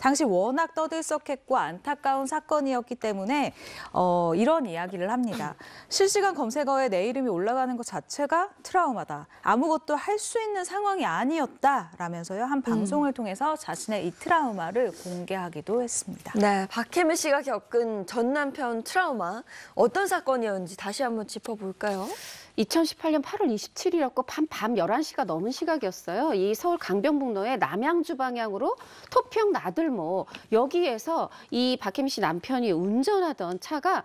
당시 워낙 떠들썩했고 안타까운 사건이었기 때문에 이런 이야기를 합니다. 실시간 검색어에 내 이름이 올라가는 것 자체가 트라우마다. 아무것도 할 수 있는 상황이 아니었다라면서요. 한 방송을 통해서 자신의 이 트라우마를 공개하기도 했습니다. 네, 박혜미 씨가 겪은 전 남편 트라우마 어떤 사건이었는지 다시 한번 짚어볼까요? 2018년 8월 27일이었고 밤 11시가 넘은 시각이었어요. 이 서울 강변북로의 남양주 방향으로 토평 나들모 여기에서 이 박혜미 씨 남편이 운전하던 차가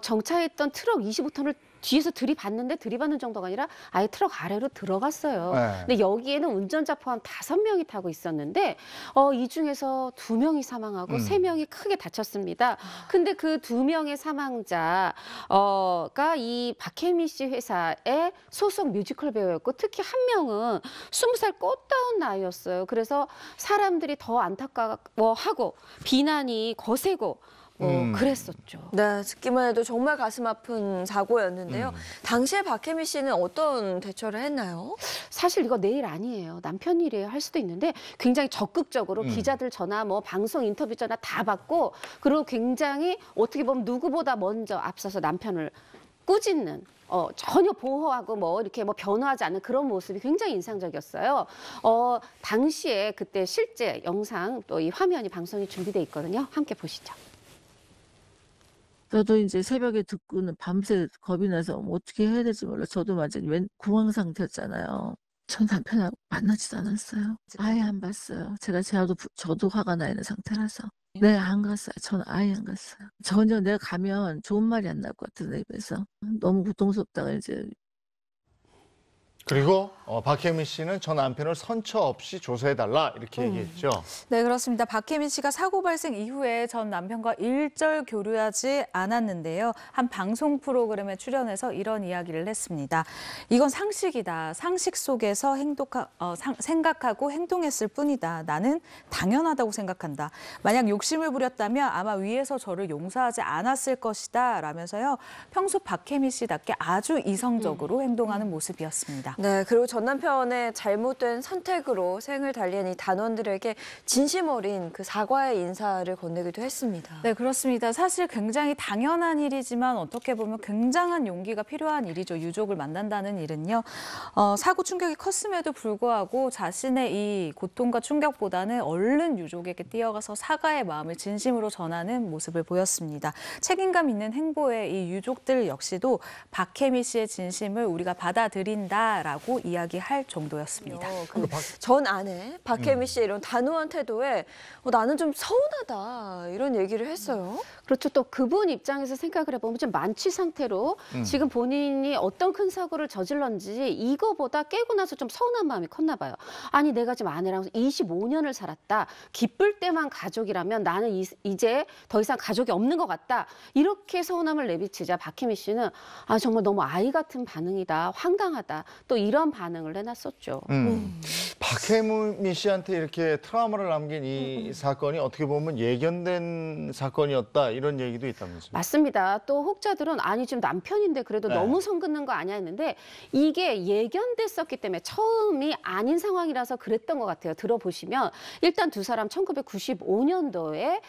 정차했던 트럭 25톤을 뒤에서 들이받는 정도가 아니라 아예 트럭 아래로 들어갔어요. 네. 근데 여기에는 운전자 포함 5명이 타고 있었는데 이 중에서 2명이 사망하고 3명이 크게 다쳤습니다. 근데 그 2명의 사망자가 이 박혜미 씨 회사의 소속 뮤지컬 배우였고 특히 한 명은 20살 꽃다운 나이였어요. 그래서 사람들이 더 안타까워하고 비난이 거세고 그랬었죠. 네, 듣기만 해도 정말 가슴 아픈 사고였는데요. 당시에 박혜미 씨는 어떤 대처를 했나요? 사실 이거 내 일 아니에요. 남편 일이에요 할 수도 있는데 굉장히 적극적으로 기자들 전화, 방송 인터뷰 전화 다 받고 그리고 굉장히 어떻게 보면 누구보다 먼저 앞서서 남편을 꾸짖는 전혀 보호하고 이렇게 변화하지 않는 그런 모습이 굉장히 인상적이었어요. 당시에 그때 실제 영상 또 이 화면이 방송이 준비돼 있거든요. 함께 보시죠. 저도 이제 새벽에 듣고는 밤새 겁이 나서 어떻게 해야 될지 몰라. 저도 완전히 공황 상태였잖아요. 전 남편하고 만나지도 않았어요. 아예 안 봤어요. 제가 저도 화가 나 있는 상태라서. 네, 안 갔어요. 저는 아예 안 갔어요. 전혀 내가 가면 좋은 말이 안 나올 것 같은 내 입에서. 너무 고통스럽다가 이제. 그리고 박혜미 씨는 전 남편을 선처 없이 조사해달라 이렇게 얘기했죠. 네, 그렇습니다. 박혜미 씨가 사고 발생 이후에 전 남편과 일절 교류하지 않았는데요. 한 방송 프로그램에 출연해서 이런 이야기를 했습니다. 이건 상식이다. 상식 속에서 생각하고 행동했을 뿐이다. 나는 당연하다고 생각한다. 만약 욕심을 부렸다면 아마 위에서 저를 용서하지 않았을 것이다. 라면서요. 평소 박혜미 씨답게 아주 이성적으로 행동하는 모습이었습니다. 네, 그리고 전 남편의 잘못된 선택으로 생을 달리한 이 단원들에게 진심 어린 그 사과의 인사를 건네기도 했습니다. 네, 그렇습니다. 사실 굉장히 당연한 일이지만 어떻게 보면 굉장한 용기가 필요한 일이죠. 유족을 만난다는 일은요. 사고 충격이 컸음에도 불구하고 자신의 이 고통과 충격보다는 얼른 유족에게 뛰어가서 사과의 마음을 진심으로 전하는 모습을 보였습니다. 책임감 있는 행보에 이 유족들 역시도 박혜미 씨의 진심을 우리가 받아들인다. 라고 이야기할 정도였습니다. 전 아내 박혜미 씨의 이런 단호한 태도에 나는 좀 서운하다 이런 얘기를 했어요. 그렇죠. 또 그분 입장에서 생각을 해보면 좀 만취 상태로 지금 본인이 어떤 큰 사고를 저질렀는지 이거보다 깨고 나서 좀 서운한 마음이 컸나 봐요. 아니 내가 지금 아내랑 25년을 살았다. 기쁠 때만 가족이라면 나는 이제 더 이상 가족이 없는 것 같다. 이렇게 서운함을 내비치자 박혜미 씨는 정말 너무 아이 같은 반응이다. 황당하다. 또 이런 반응을 해놨었죠. 박혜미 씨한테 이렇게 트라우마를 남긴 이 사건이 어떻게 보면 예견된 사건이었다 이런 얘기도 있다면서요. 맞습니다. 또 혹자들은 아니 지금 남편인데 그래도 너무 선 긋는 거 아니야 했는데 이게 예견됐었기 때문에 처음이 아닌 상황이라서 그랬던 것 같아요. 들어보시면 일단 두 사람 1995년도에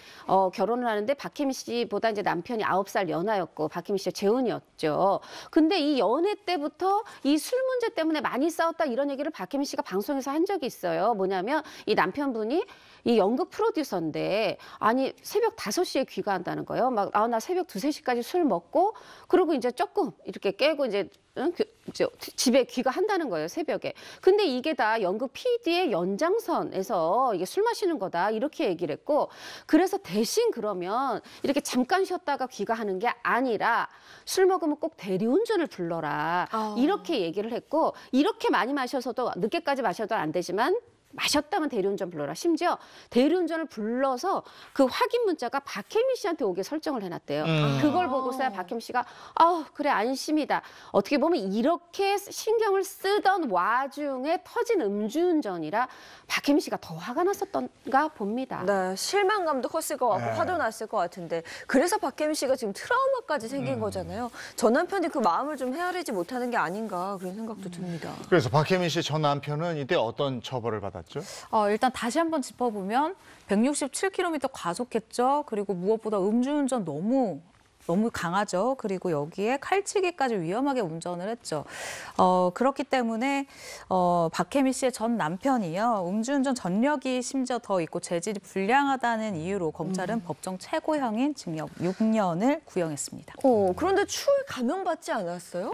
결혼을 하는데 박혜미 씨보다 이제 남편이 9살 연하였고 박혜미 씨가 재혼이었죠. 근데 이 연애 때부터 이 술 문제 때문에 많이 싸웠다 이런 얘기를 박혜미 씨가 방송에서 한 적이 있어요. 뭐냐면 이 남편분이 이 연극 프로듀서인데 아니 새벽 5시에 귀가한다는 거예요. 나 새벽 2, 3시까지 술 먹고 그리고 이제 조금 이렇게 깨고 이제 집에 귀가한다는 거예요, 새벽에. 근데 이게 다 연극 PD의 연장선에서 이게 술 마시는 거다 이렇게 얘기를 했고 그래서 대신 그러면 이렇게 잠깐 쉬었다가 귀가하는 게 아니라 술 먹으면 꼭 대리운전을 불러라 이렇게 얘기를 했고 이렇게 많이 마셔서도 늦게까지 마셔도 안 되지만 마셨다면 대리운전 불러라. 심지어 대리운전을 불러서 그 확인 문자가 박혜미 씨한테 오게 설정을 해놨대요. 그걸 보고서야 박혜미 씨가 그래 안심이다. 어떻게 보면 이렇게 신경을 쓰던 와중에 터진 음주운전이라 박혜미 씨가 더 화가 났었던가 봅니다. 네, 실망감도 컸을 것 같고 화도 났을 것 같은데 그래서 박혜미 씨가 지금 트라우마까지 생긴 거잖아요. 전 남편이 그 마음을 좀 헤아리지 못하는 게 아닌가 그런 생각도 듭니다. 그래서 박혜미 씨 전 남편은 이때 어떤 처벌을 받았나요? 같죠? 일단 다시 한번 짚어보면 167km 과속했죠. 그리고 무엇보다 음주운전 너무 강하죠. 그리고 여기에 칼치기까지 위험하게 운전을 했죠. 그렇기 때문에 박혜미 씨의 전 남편이요. 음주운전 전력이 심지어 더 있고 재질이 불량하다는 이유로 검찰은 법정 최고형인 징역 6년을 구형했습니다. 그런데 추후에 감형받지 않았어요?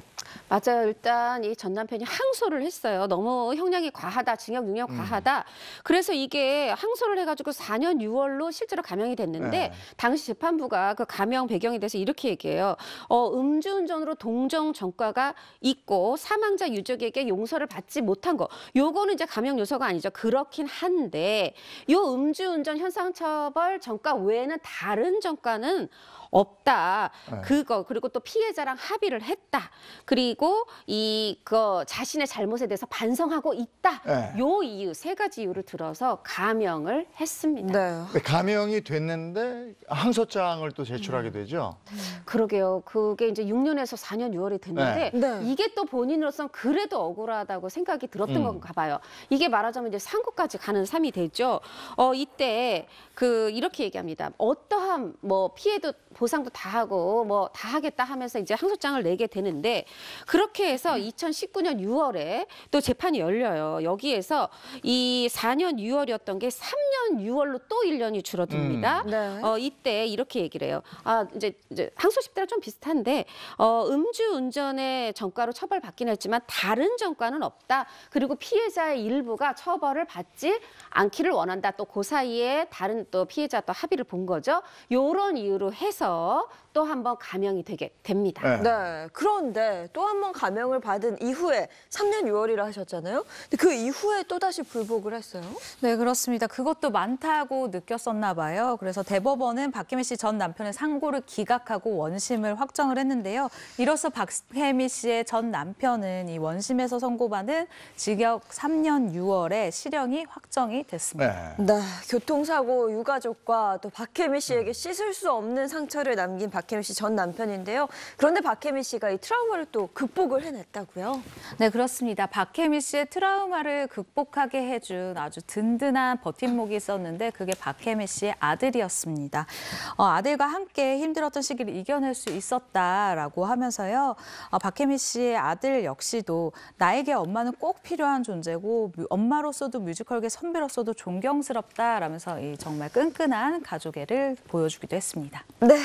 맞아요. 일단 이 전 남편이 항소를 했어요. 너무 형량이 과하다, 징역 6년 과하다. 그래서 이게 항소를 해가지고 4년 6월로 실제로 감형이 됐는데 네. 당시 재판부가 그 감형 배경에 대해서 이렇게 얘기해요. 음주운전으로 동정 전과가 있고 사망자 유족에게 용서를 받지 못한 거. 요거는 이제 감형 요소가 아니죠. 그렇긴 한데 요 음주운전 현상처벌 전과 외에는 다른 전과는 없다. 네. 그리고 또 피해자랑 합의를 했다. 그리고 이거 자신의 잘못에 대해서 반성하고 있다. 네. 요 이유 세 가지 이유를 들어서 감형을 했습니다. 네. 근데 감형이 됐는데 항소장을 또 제출하게 되죠. 그러게요. 그게 이제 6년에서 4년 6월이 됐는데 네. 이게 또 본인으로서는 그래도 억울하다고 생각이 들었던 건가 봐요. 이게 말하자면 이제 상고까지 가는 셈이 되죠. 이때 이렇게 얘기합니다. 어떠한 피해도 보상도 다 하고 다 하겠다 하면서 이제 항소장을 내게 되는데 그렇게 해서 2019년 6월에 또 재판이 열려요. 여기에서 이 4년 6월이었던 게 3년 6월로 또 1년이 줄어듭니다. 네. 이때 이렇게 얘기를 해요. 이제 항소심 때랑 좀 비슷한데 음주운전의 전과로 처벌받긴 했지만 다른 전과는 없다. 그리고 피해자의 일부가 처벌을 받지 않기를 원한다. 또 그 사이에 다른 또 피해자 또 합의를 본 거죠. 요런 이유로 해서 또 한 번 감형이 되게 됩니다. 네. 네. 그런데 또 한 번 감형을 받은 이후에 3년 6월이라 하셨잖아요. 근데 그 이후에 또다시 불복을 했어요. 네, 그렇습니다. 그것도 많다고 느꼈었나 봐요. 그래서 대법원은 박혜미 씨 전 남편의 상고를 기각하고 원심을 확정을 했는데요. 이로써 박혜미 씨의 전 남편은 이 원심에서 선고받은 징역 3년 6월에 실형이 확정이 됐습니다. 네. 네. 교통사고 유가족과 또 박혜미 씨에게 씻을 수 없는 상처를 남긴 박혜미 씨 전 남편인데요. 그런데 박혜미 씨가 이 트라우마를 또 극복을 해냈다고요? 네, 그렇습니다. 박혜미 씨의 트라우마를 극복하게 해준 아주 든든한 버팀목이 있었는데 그게 박혜미 씨의 아들이었습니다. 아들과 함께 힘들었던 시기를 이겨낼 수 있었다라고 하면서요. 박혜미 씨의 아들 역시도 나에게 엄마는 꼭 필요한 존재고 엄마로서도 뮤지컬계 선배로서도 존경스럽다라면서 이 정말 끈끈한 가족애를 보여주기도 했습니다. 네.